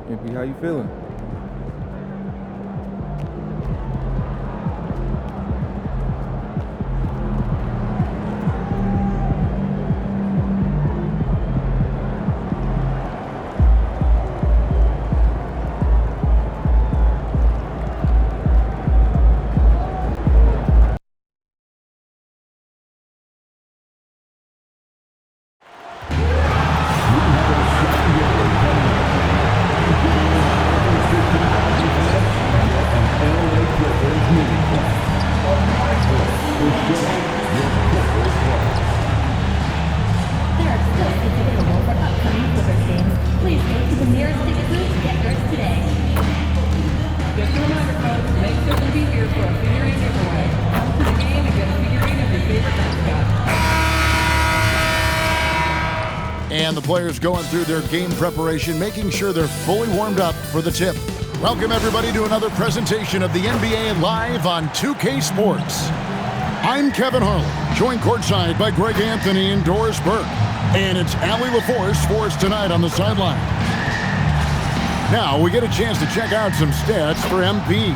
MP, how you feeling? And the players going through their game preparation, making sure they're fully warmed up for the tip. Welcome, everybody, to another presentation of the NBA live on 2K Sports. I'm Kevin Harlan, joined courtside by Greg Anthony and Doris Burke. And it's Allie LaForce for us tonight on the sideline. Now we get a chance to check out some stats for MP.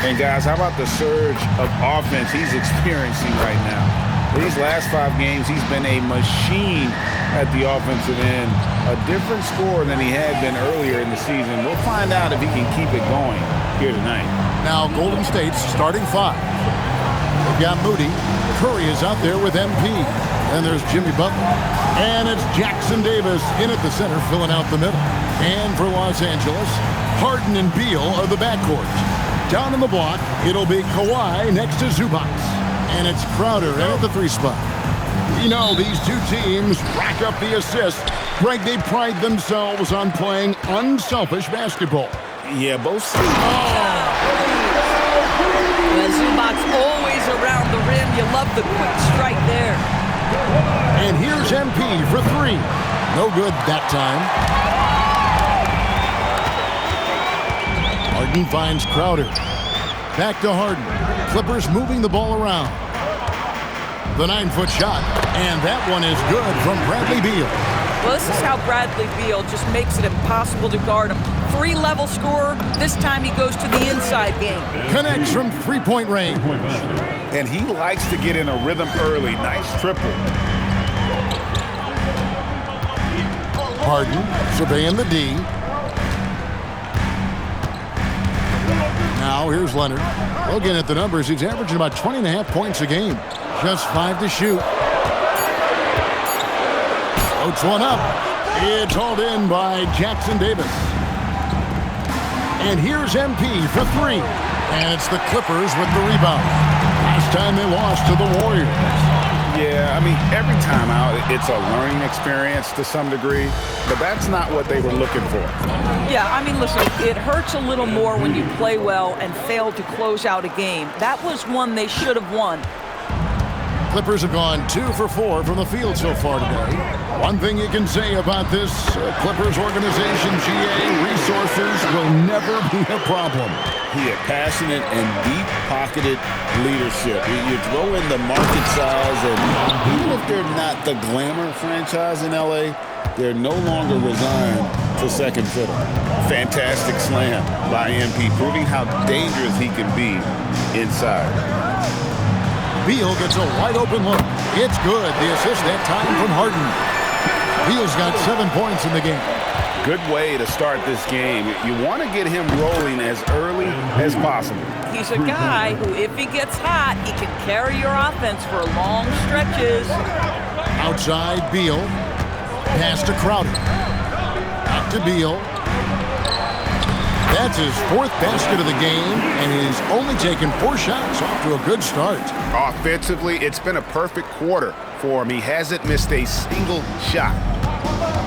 And guys, how about the surge of offense he's experiencing right now? These last 5 games, he's been a machine at the offensive end. A different score than he had been earlier in the season. We'll find out if he can keep it going here tonight. Now Golden State's starting 5. They've got Moody. Curry is out there with MP. And there's Jimmy Butler. And it's Jackson Davis in at the center, filling out the middle. And for Los Angeles, Harden and Beal are the backcourt. Down in the block, it'll be Kawhi next to Zubac. And it's Crowder in at the 3 spot. You know, these two teams rack up the assists. Greg, they pride themselves on playing unselfish basketball. Yeah, both. Zubac's always around the rim. You love the quick strike there. And here's MP for 3. No good that time. Harden finds Crowder. Back to Harden. Clippers moving the ball around. The 9-foot shot, and that one is good from Bradley Beal. Well, this is how Bradley Beal just makes it impossible to guard him. 3-level scorer. This time he goes to the inside game. Connects from 3-point range. And he likes to get in a rhythm early. Nice triple. Harden surveying the D. Now here's Leonard. Looking at the numbers, he's averaging about 20.5 points a game. Just 5 to shoot. Floats one up. It's hauled in by Jackson Davis. And here's MP for 3. And it's the Clippers with the rebound. Last time they lost to the Warriors. Yeah, I mean, every time out, it's a learning experience to some degree, but that's not what they were looking for. Yeah, I mean, listen, it hurts a little more when you play well and fail to close out a game. That was one they should have won. Clippers have gone 2 for 4 from the field so far today. One thing you can say about this Clippers organization, GA, resources will never be a problem. He had passionate and deep-pocketed leadership. You throw in the market size, and even if they're not the glamour franchise in L.A., they're no longer resigned to second fiddle. Fantastic slam by MP, proving how dangerous he can be inside. Beal gets a wide-open look. It's good. The assist that time from Harden. Beal's got 7 points in the game. Good way to start this game. You want to get him rolling as early as possible. He's a guy who, if he gets hot, he can carry your offense for long stretches. Outside, Beal. Pass to Crowder. Back to Beal. That's his 4th basket of the game, and he's only taken 4 shots. Off to a good start. Offensively, it's been a perfect quarter for him. He hasn't missed a single shot.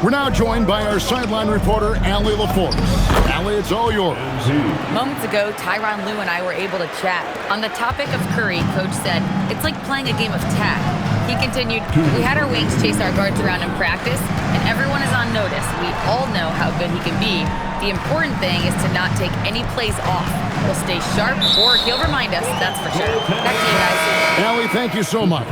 We're now joined by our sideline reporter, Allie LaForce. Allie, it's all yours. Moments ago, Tyronn Lue and I were able to chat. On the topic of Curry, Coach said, it's like playing a game of tag. He continued, we had our wings chase our guards around in practice, and everyone is on notice. We all know how good he can be. The important thing is to not take any plays off. We'll stay sharp, or he'll remind us, that's for sure. Back to you guys. Allie, thank you so much.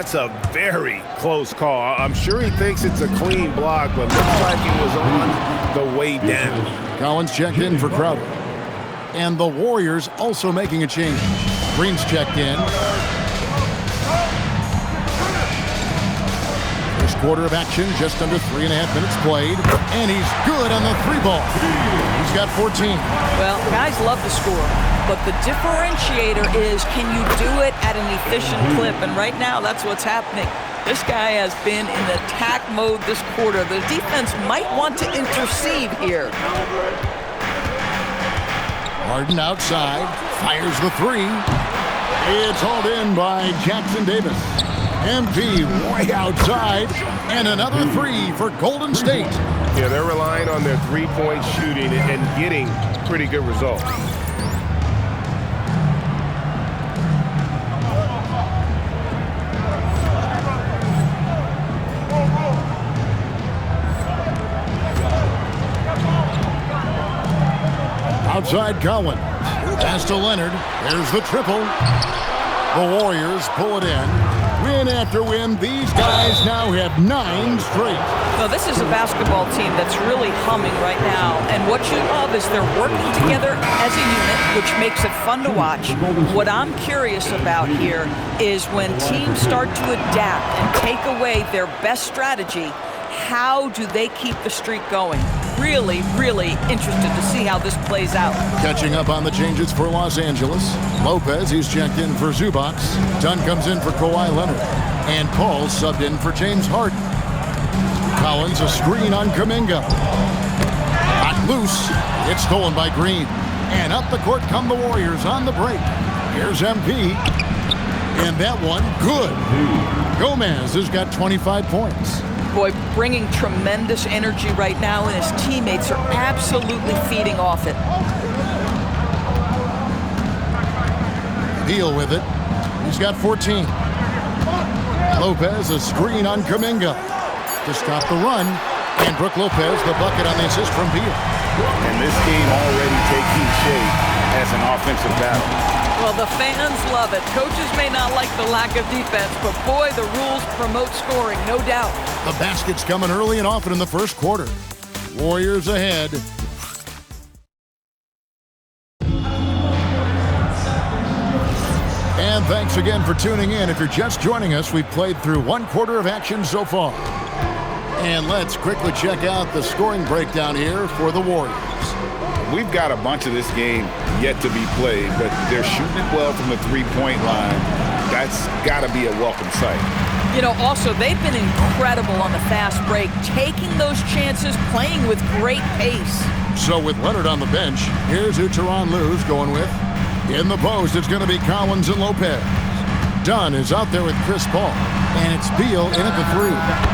That's a very close call. I'm sure he thinks it's a clean block, but looks like he was on the way down. Collins checked in for Crowder. And the Warriors also making a change. Green's checked in. First quarter of action, just under 3.5 minutes played. And he's good on the 3-ball. He's got 14. Well, guys love to score, but the differentiator is, can you do it at an efficient clip? And right now, that's what's happening. This guy has been in attack mode this quarter. The defense might want to intercede here. Harden outside, fires the 3. It's hauled in by Jackson Davis. MP way outside, and another 3 for Golden State. Yeah, they're relying on their three-point shooting and getting pretty good results. Outside Collins. Pass to Leonard. There's the triple. The Warriors pull it in. Win after win. These guys now have 9 straight. No, this is a basketball team that's really humming right now. And what you love is they're working together as a unit, which makes it fun to watch. What I'm curious about here is when teams start to adapt and take away their best strategy, how do they keep the streak going? Really, really interested to see how this plays out. Catching up on the changes for Los Angeles. Lopez, he's checked in for Zubac. Dunn comes in for Kawhi Leonard. And Paul subbed in for James Harden. Collins, a screen on Kuminga. Hot loose. It's stolen by Green. And up the court come the Warriors on the break. Here's MP. And that one, good. Gomez has got 25 points. Boy, bringing tremendous energy right now, and his teammates are absolutely feeding off it. Deal with it. He's got 14. Lopez, a screen on Kuminga to stop the run. And Brook Lopez, the bucket on the assist from Beal. And this game already taking shape as an offensive battle. Well, the fans love it. Coaches may not like the lack of defense, but boy, the rules promote scoring, no doubt. The basket's coming early and often in the first quarter. Warriors ahead. And thanks again for tuning in. If you're just joining us, we've played through 1 quarter of action so far. And let's quickly check out the scoring breakdown here for the Warriors. We've got a bunch of this game yet to be played, but they're shooting it well from the three-point line. That's got to be a welcome sight. You know, also, they've been incredible on the fast break, taking those chances, playing with great pace. So with Leonard on the bench, here's who Tyronn Lue's going with. In the post, it's going to be Collins and Lopez. Dunn is out there with Chris Paul, and it's Beal in at the 3.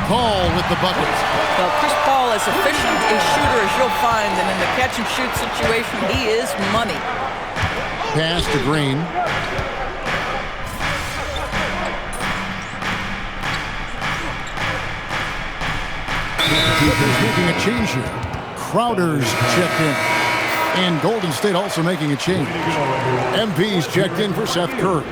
Paul with the buckets. Well, Chris Paul, as efficient a shooter as you'll find, and in the catch-and-shoot situation, he is money. Pass to Green. He's making a change here. Crowder's checked in. And Golden State also making a change. MP's checked in for Seth Curry.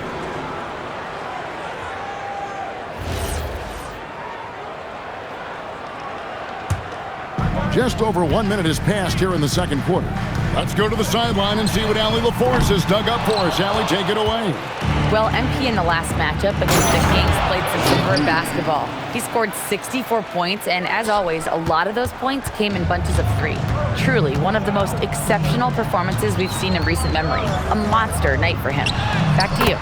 Just over 1 minute has passed here in the second quarter. Let's go to the sideline and see what Allie LaForce has dug up for us. Allie, take it away. Well, MP in the last matchup against the Kings played some superb basketball. He scored 64 points, and as always, a lot of those points came in bunches of 3. Truly, one of the most exceptional performances we've seen in recent memory. A monster night for him. Back to you.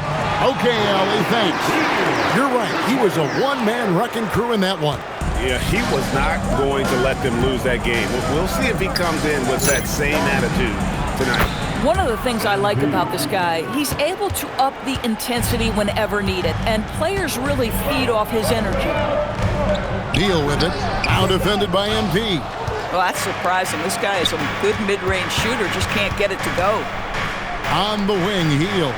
Okay, Allie, thanks. You're right. He was a one-man wrecking crew in that one. Yeah, he was not going to let them lose that game. We'll see if he comes in with that same attitude tonight. One of the things I like about this guy, he's able to up the intensity whenever needed, and players really feed off his energy. Deal with it. Now defended by MP. Well, that's surprising. This guy is a good mid-range shooter, just can't get it to go. On the wing, Heel.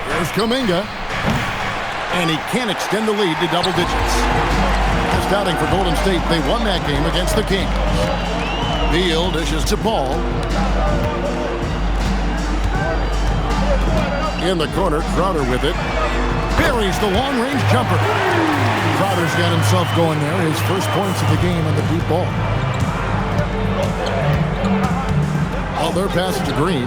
There's Kuminga. And he can't extend the lead to double digits. Just outing for Golden State. They won that game against the Kings. Beal dishes to Paul. In the corner, Crowder with it. buries the long-range jumper. Crowder's got himself going there. His first points of the game on the deep ball. Their pass to Green.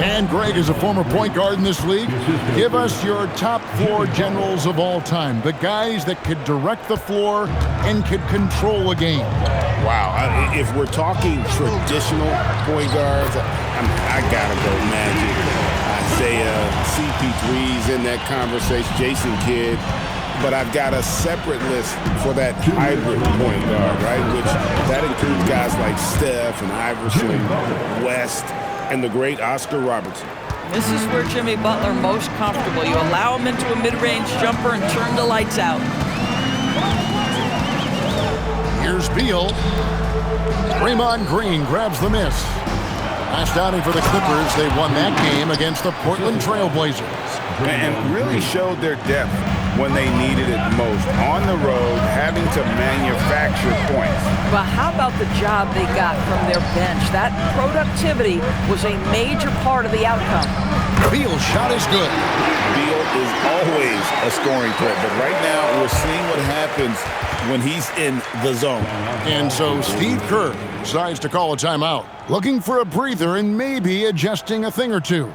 And Greg is a former point guard in this league. Give us your top 4 generals of all time. The guys that could direct the floor and could control a game. Wow. If we're talking traditional point guards, I got to go Magic. Isaiah, CP3's in that conversation, Jason Kidd. But I've got a separate list for that hybrid point guard, right? Which that includes guys like Steph and Iverson, West, and the great Oscar Robertson. This is where Jimmy Butler most comfortable. You allow him into a mid-range jumper and turn the lights out. Here's Beal. Draymond Green grabs the miss. Last outing for the Clippers, they won that game against the Portland Trail Blazers. And really showed their depth when they needed it most. On the road, having to manufacture points. But how about the job they got from their bench? That productivity was a major part of the outcome. Beal's shot is good. Beal is always a scoring threat, but right now we're seeing what happens when he's in the zone. And so Steve Kerr decides to call a timeout, looking for a breather and maybe adjusting a thing or two.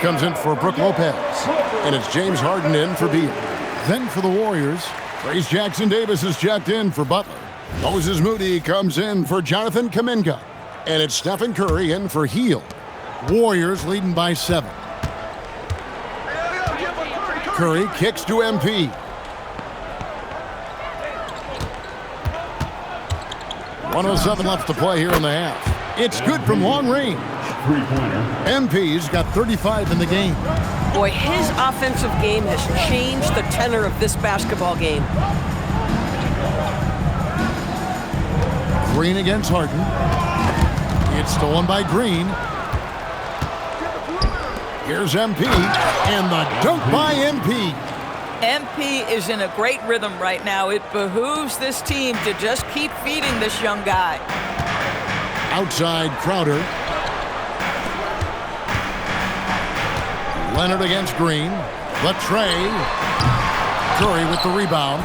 Comes in for Brook Lopez, and it's James Harden in for Beal. Then for the Warriors, Trace Jackson-Davis is checked in for Butler. Moses Moody comes in for Jonathan Kuminga, and it's Stephen Curry in for Hield. Warriors leading by 7. Curry kicks to MP. .107 left to play here in the half. It's good from long range. MP's got 35 in the game. Boy, his offensive game has changed the tenor of this basketball game. Green against Harden. It's stolen by Green. Here's MP, and the dunk by MP. MP is in a great rhythm right now. It behooves this team to just keep feeding this young guy. Outside Crowder. Leonard against Green. Latrey. Curry with the rebound.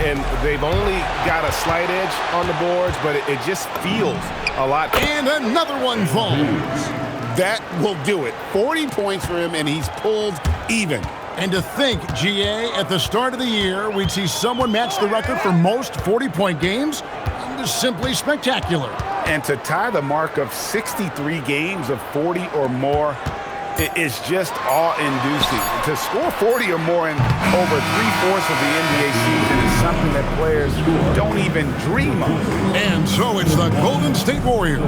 And they've only got a slight edge on the boards, but it just feels a lot. And another one falls. That will do it. 40 points for him, and he's pulled even. And to think, GA, at the start of the year, we'd see someone match the record for most 40-point games? Simply spectacular. And to tie the mark of 63 games of 40 or more, it is just awe-inducing. To score 40 or more in over 3/4 of the NBA season is something that players don't even dream of. And so it's the Golden State Warriors.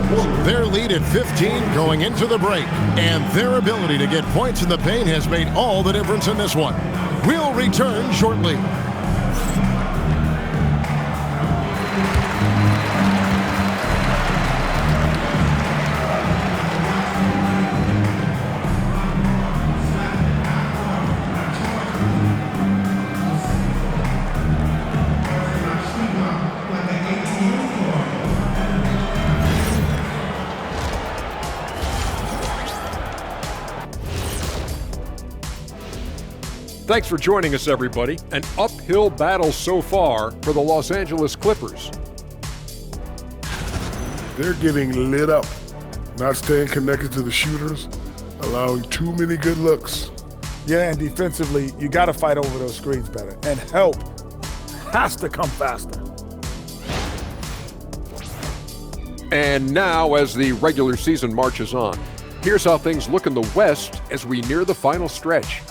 Their lead at 15 going into the break. And their ability to get points in the paint has made all the difference in this one. We'll return shortly. Thanks for joining us, everybody. An uphill battle so far for the Los Angeles Clippers. They're getting lit up, not staying connected to the shooters, allowing too many good looks. Yeah, and defensively, you got to fight over those screens better. And help has to come faster. And now, as the regular season marches on, here's how things look in the West as we near the final stretch.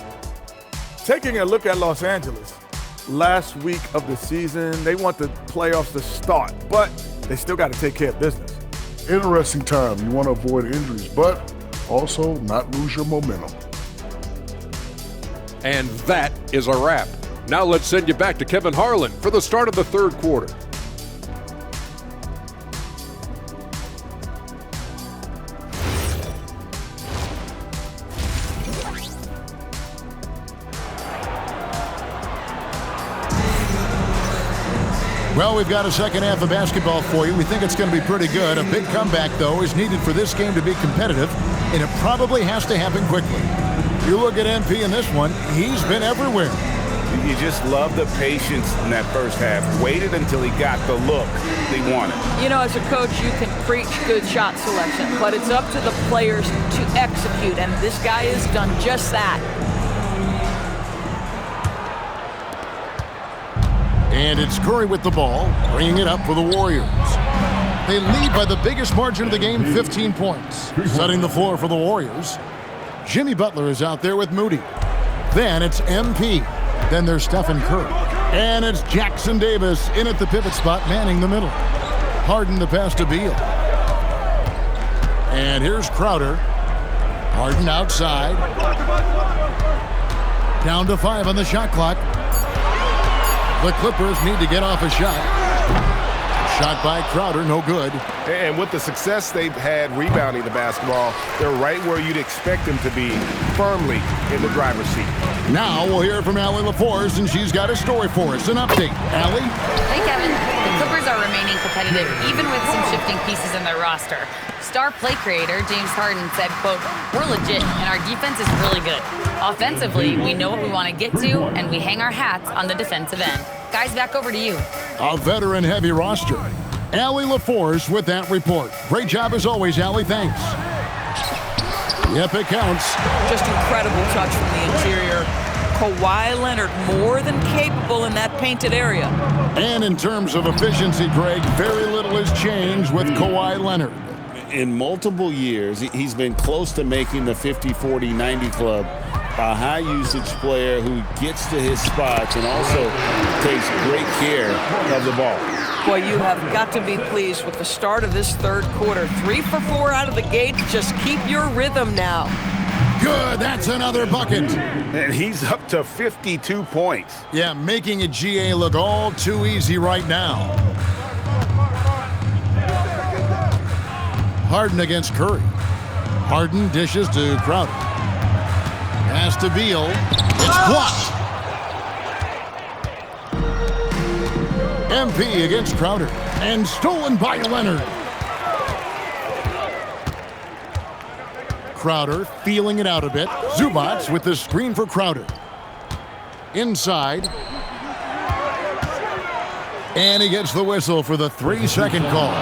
Taking a look at Los Angeles, last week of the season, they want the playoffs to start, but they still got to take care of business. Interesting time. You want to avoid injuries, but Also, not lose your momentum. And that is a wrap. Now let's send you back to Kevin Harlan for the start of the third quarter. Well, we've got a second half of basketball for you. We think it's going to be pretty good. A big comeback, though, is needed for this game to be competitive, and it probably has to happen quickly. You look at MP in this one, he's been everywhere. You just love the patience in that first half. Waited until he got the look he wanted. You know, as a coach, you can preach good shot selection, but it's up to the players to execute, and this guy has done just that. And it's Curry with the ball, bringing it up for the Warriors. They lead by the biggest margin of the game, 15 points. Setting the floor for the Warriors, Jimmy Butler is out there with Moody. Then it's MP. Then there's Stephen Curry. And it's Jackson Davis in at the pivot spot, manning the middle. Harden the pass to Beal. And here's Crowder. Harden outside. Down to 5 on the shot clock. The Clippers need to get off a shot. Shot by Crowder, no good. And with the success they've had rebounding the basketball, they're right where you'd expect them to be, firmly in the driver's seat. Now we'll hear from Allie LaForce, and she's got a story for us. An update. Allie? Hey, Kevin. The Clippers are remaining competitive, even with some shifting pieces in their roster. Star play creator James Harden said, quote, "We're legit, and our defense is really good. Offensively, we know what we want to get to, and we hang our hats on the defensive end." Guys, back over to you. A veteran-heavy roster. Allie LaForce with that report. Great job as always, Allie. Thanks. Yep, it counts. Just incredible touch from the interior. Kawhi Leonard more than capable in that painted area. And in terms of efficiency, Greg, very little has changed with Kawhi Leonard. In multiple years, he's been close to making the 50-40-90 club. A high-usage player who gets to his spots and also takes great care of the ball. Boy, you have got to be pleased with the start of this third quarter. 3 for 4 out of the gate. Just keep your rhythm now. Good, that's another bucket. And he's up to 52 points. Yeah, making a GA look all too easy right now. Harden against Curry. Harden dishes to Crowder. Pass to Beal. It's blocked. MP against Crowder. And stolen by Leonard. Crowder feeling it out a bit. Zubac with the screen for Crowder. Inside. And he gets the whistle for the 3-second call.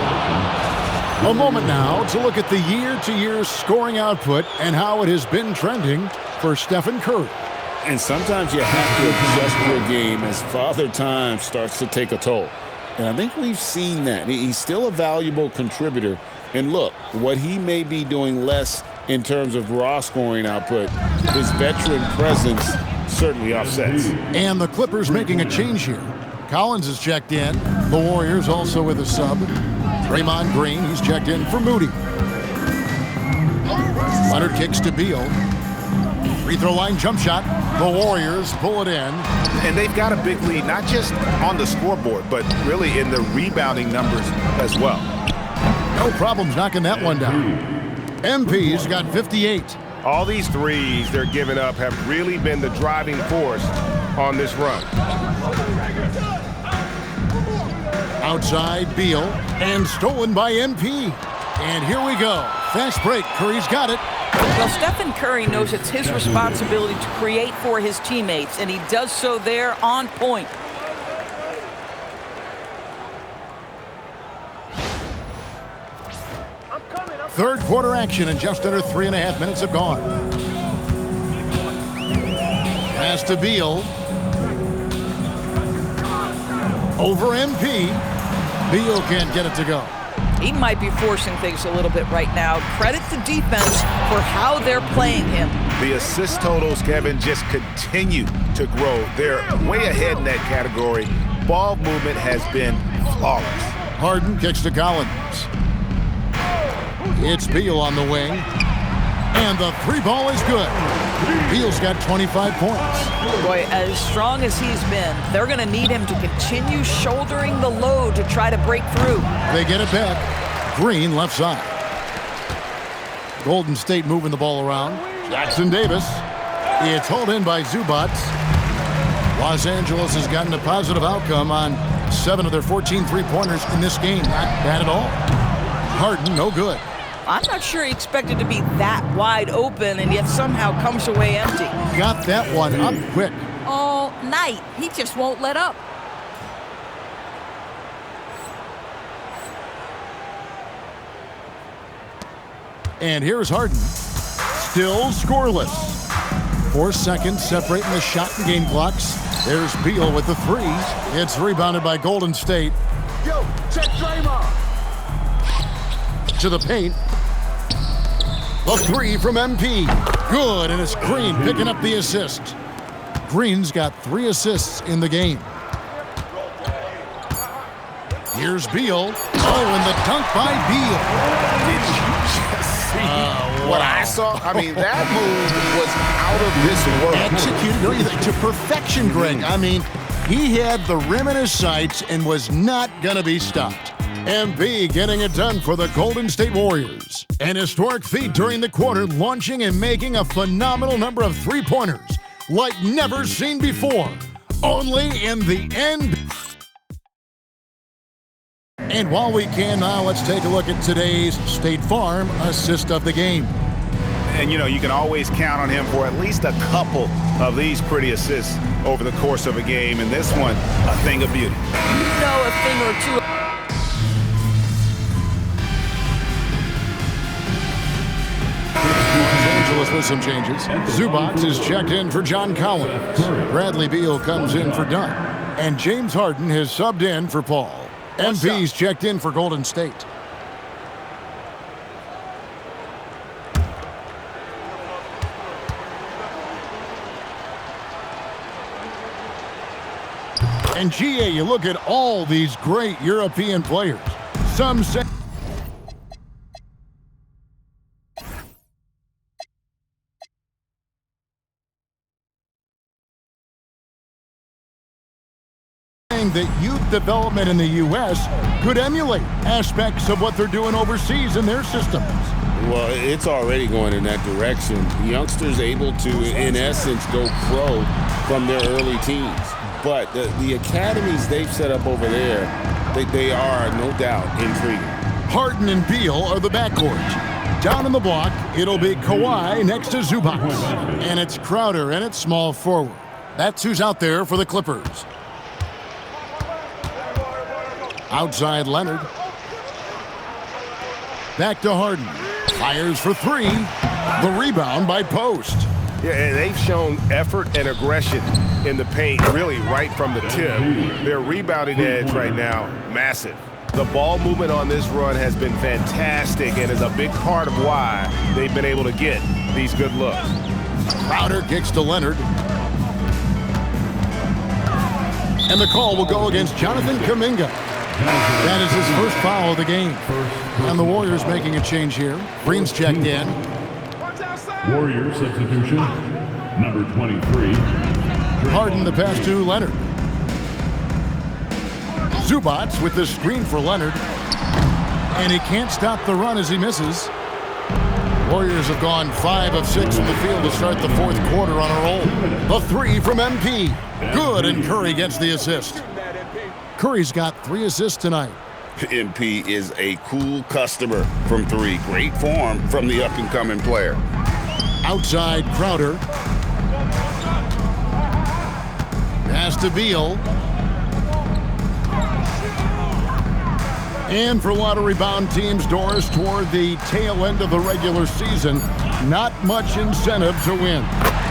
A moment now to look at the year-to-year scoring output and how it has been trending for Stephen Curry. And sometimes you have to adjust your game as Father Time starts to take a toll. And I think we've seen that. He's still a valuable contributor. And look, what he may be doing less in terms of raw scoring output, his veteran presence certainly offsets. And the Clippers making a change here. Collins is checked in. The Warriors also with a sub. Draymond Green, he's checked in for Moody. Leonard kicks to Beal. Free throw line jump shot. The Warriors pull it in. And they've got a big lead, not just on the scoreboard, but really in the rebounding numbers as well. No problems knocking that one down. MP's got 58. All these threes they're giving up have really been the driving force on this run. Outside Beal, and stolen by MP. And here we go. Fast break. Curry's got it. Well, Stephen Curry knows it's his responsibility to create for his teammates, and he does so there on point. Third quarter action, and just under 3.5 minutes have gone. Pass to Beal. Over MP. Beal can't get it to go. He might be forcing things a little bit right now. Credit the defense for how they're playing him. The assist totals, Kevin, just continue to grow. They're way ahead in that category. Ball movement has been flawless. Harden kicks to Collins. It's Beal on the wing. And the three ball is good. Beal's got 25 points. Boy, as strong as he's been, they're going to need him to continue shouldering the load to try to break through. They get it back. Green left side. Golden State moving the ball around. Jackson Davis. It's hauled in by Zubats. Los Angeles has gotten a positive outcome on 7 of their 14 three-pointers in this game. Not bad at all. Harden, no good. I'm not sure he expected to be that wide open and yet somehow comes away empty. Got that one up quick. All night. He just won't let up. And here's Harden. Still scoreless. 4 seconds separating the shot and game clocks. There's Beal with the three. It's rebounded by Golden State. Yo, check Draymond. To the paint. The three from MP. Good, and it's Green picking up the assist. Green's got 3 assists in the game. Here's Beal. Oh, and the dunk by Beal. Did you just see what I saw? I mean, that move was out of this world. Executed to perfection, Greg. I mean, he had the rim in his sights and was not going to be stopped. MB getting it done for the Golden State Warriors. An historic feat during the quarter, launching and making a phenomenal number of three-pointers like never seen before. Only in the end. And while we can now, let's take a look at today's State Farm assist of the game. And, you know, you can always count on him for at least a couple of these pretty assists over the course of a game. And this one, a thing of beauty. You know a thing or two. Los Angeles with some changes. Zubats is checked in for John Collins. Bradley Beal comes in for Dunn. And James Harden has subbed in for Paul. MP's checked in for Golden State. And GA, you look at all these great European players. Some say that youth development in the U.S. could emulate aspects of what they're doing overseas in their systems. Well, it's already going in that direction. Youngsters able to, in essence, go pro from their early teens. But the academies they've set up over there, they are, no doubt, intriguing. Harden and Beal are the backcourt. Down in the block, it'll be Kawhi next to Zubats. And it's Crowder and it's small forward. That's who's out there for the Clippers. Outside Leonard. Back to Harden. Fires for three. The rebound by Post. Yeah, and they've shown effort and aggression in the paint really right from the tip. Their rebounding edge right now, massive. The ball movement on this run has been fantastic and is a big part of why they've been able to get these good looks. Crowder kicks to Leonard. And the call will go against Jonathan Kuminga. That is his first foul of the game. And the Warriors making a change here. Green's checked in. Warriors substitution, number 23. Harden the pass to Leonard. Zubats with the screen for Leonard. And he can't stop the run as he misses. Warriors have gone 5 of 6 from the field to start the fourth quarter on a roll. The three from MP. Good, and Curry gets the assist. Curry's got 3 assists tonight. MP is a cool customer from 3. Great form from the up-and-coming player. Outside Crowder. Pass to Beal. And for a lot of rebound teams, Doris, toward the tail end of the regular season, not much incentive to win.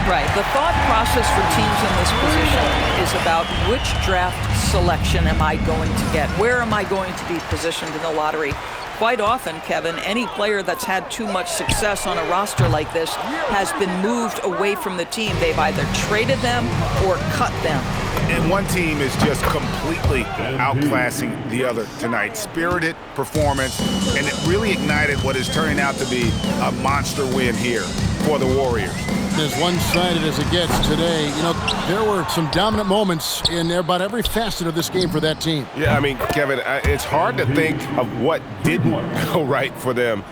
Right. The thought process for teams in this position is about which draft selection am I going to get? Where am I going to be positioned in the lottery? quite often, Kevin, any player that's had too much success on a roster like this has been moved away from the team. They've either traded them or cut them. And one team is just completely outclassing the other tonight. Spirited performance, and it really ignited what is turning out to be a monster win here for the Warriors. As one-sided as it gets today, you know, there were some dominant moments in about every facet of this game for that team. Yeah, I mean, Kevin, it's hard to think of what didn't go right for them.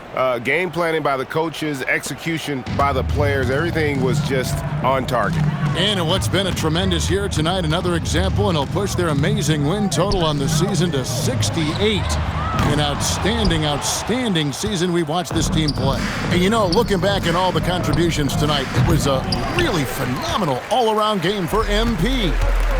Game planning by the coaches, execution by the players, everything was just on target. And in what's been a tremendous year tonight, another example, and it'll push their amazing win total on the season to 68. An outstanding season we've watched this team play. And you know, looking back at all the contributions tonight, it was a really phenomenal all-around game for MP.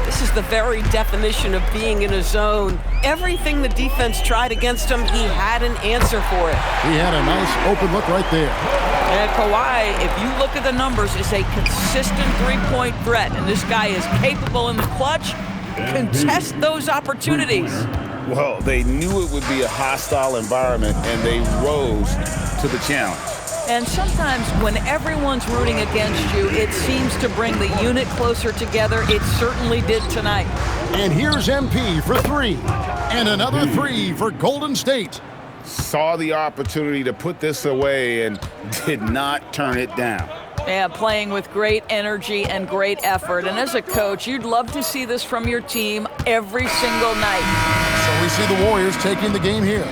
This is the very definition of being in a zone. Everything the defense tried against him, he had an answer for it. He had a nice open look right there. And Kawhi, if you look at the numbers, is a consistent three-point threat, and this guy is capable in the clutch. Contest those opportunities. Well, they knew it would be a hostile environment, and they rose to the challenge. And sometimes when everyone's rooting against you, it seems to bring the unit closer together. It certainly did tonight. And here's MP for three. And another three for Golden State. Saw the opportunity to put this away and did not turn it down. Yeah, playing with great energy and great effort. And as a coach, you'd love to see this from your team every single night. So we see the Warriors taking the game here.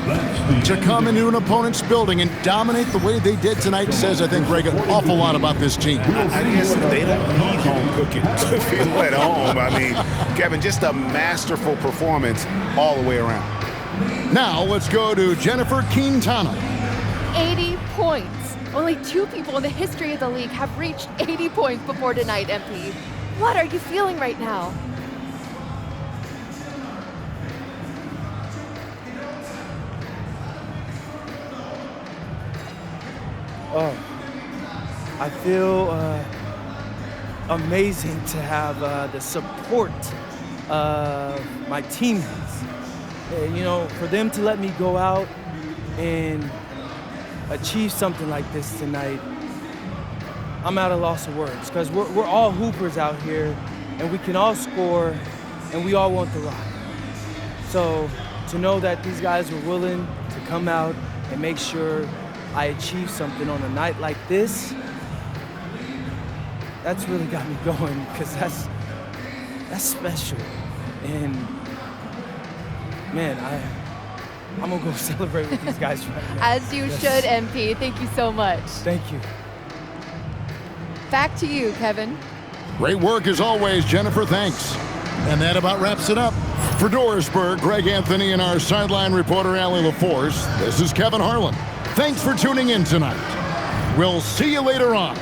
To come into an opponent's building and dominate the way they did tonight says, I think, Greg, an awful lot about this team. I guess they don't need home cooking to feel at home. I mean, Kevin, just a masterful performance all the way around. Now let's go to Jennifer Quintana. 80 points. Only 2 people in the history of the league have reached 80 points before tonight, MP. What are you feeling right now? Oh, I feel amazing to have the support of my teammates. You know, for them to let me go out and achieve something like this tonight, I'm at a loss of words, because we're all hoopers out here, and we can all score, and we all want the rock. So to know that these guys were willing to come out and make sure I achieve something on a night like this, that's really got me going, because that's special. And man, I'm gonna go celebrate with these guys right now. As you should, MP. Thank you so much. Thank you. Back to you, Kevin. Great work as always, Jennifer. Thanks. And that about wraps it up. For Dorisburg, Greg Anthony, and our sideline reporter, Allie LaForce, this is Kevin Harlan. Thanks for tuning in tonight. We'll see you later on.